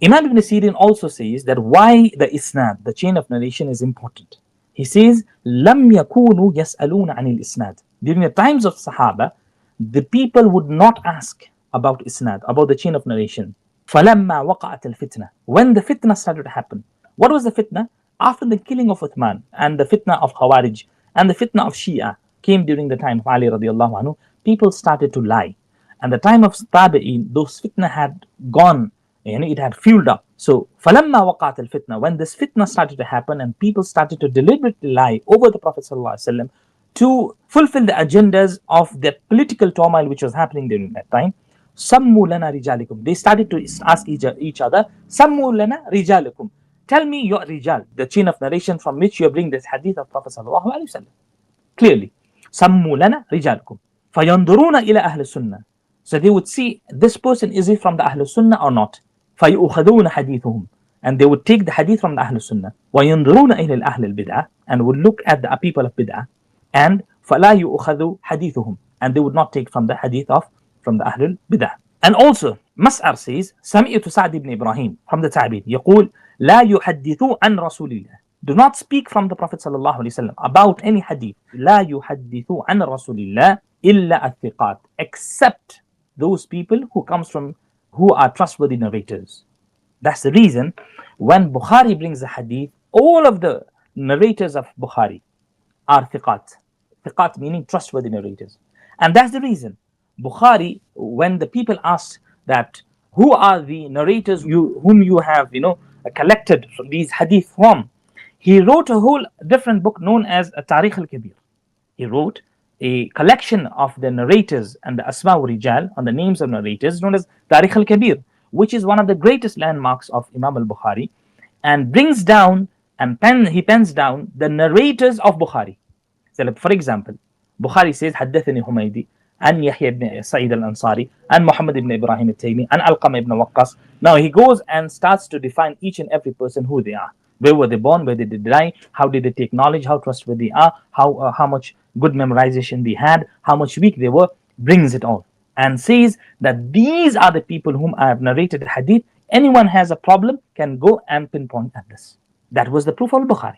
Imam Ibn Sirin also says that why the Isnad, the chain of narration, is important. He says, لم يكونوا يسألون عن الإسناد. During the times of Sahaba, the people would not ask about Isnad, about the chain of narration. فلما وقعت الفتنة. When the fitna started to happen. What was the fitna? After the killing of Uthman and the fitna of Khawarij and the fitna of Shia came during the time of Ali radiallahu anhu, people started to lie. And the time of Tabi'in, those fitna had gone, it had fueled up. So, فَلَمَّا وَقَعَتِ الْفِتْنَةِ, when this fitna started to happen and people started to deliberately lie over the Prophet ﷺ to fulfill the agendas of the political turmoil which was happening during that time, سَمُّوا لَنَا رِجَالِكُمْ, they started to ask each other, سَمُّوا لَنَا رِجَالِكُمْ, tell me your rijal, the chain of narration from which you bring this hadith of Prophet ﷺ. Clearly, سَمُّوا لَنَا رِجَالِكُمْ فَيَنْظُرُونَ إِلَى أَهْلِ السُنَّةِ. So they would see this person, is he from the Ahlul Sunnah or not? فَيُؤْخَذُونَ حَدِيثُهُم, and they would take the hadith from the Ahlul Sunnah. وَيَنْظُرُونَ إِلَى الْأَهْلِ الْبِدْعَةِ, and would look at the people of Bid'ah. And فَلَا يُؤْخَذُ حَدِيثُهُم, and they would not take from the hadith of from the Ahlul Bid'ah. And also, Mas'ar says, سَمِعْتُ سَعْدِ ibn Ibrahim, from the Tabi'in, يقول لا يحدثوا عن رسول الله. Do not speak from the Prophet sallallahu alaihi wasallam about any hadith. لا يحدثوا عن رسول الله إلا الثقات, except those people who are trustworthy narrators. That's the reason when Bukhari brings the hadith, all of the narrators of Bukhari are thiqat. Thiqat meaning trustworthy narrators. And that's the reason Bukhari, when the people asked that who are the narrators whom you have collected these hadith from, he wrote a whole different book known as a Tarikh al-Kabir. He wrote a collection of the narrators and the Asma wa Rijal, on the names of narrators, known as Tarikh al-Kabir, which is one of the greatest landmarks of Imam al-Bukhari, and brings down and he pens down the narrators of Bukhari. So, for example, Bukhari says, حدثني حميدي عن يحيى بن سعيد الأنصاري عن محمد بن إبراهيم التيمي عن علقمة ibn Waqqas. Now he goes and starts to define each and every person who they are. Where were they born? Where did they die? How did they take knowledge? How trustworthy they are? How much good memorization they had? How much weak they were? Brings it all and says that these are the people whom I have narrated the hadith. Anyone has a problem can go and pinpoint at this. That was the proof of Bukhari.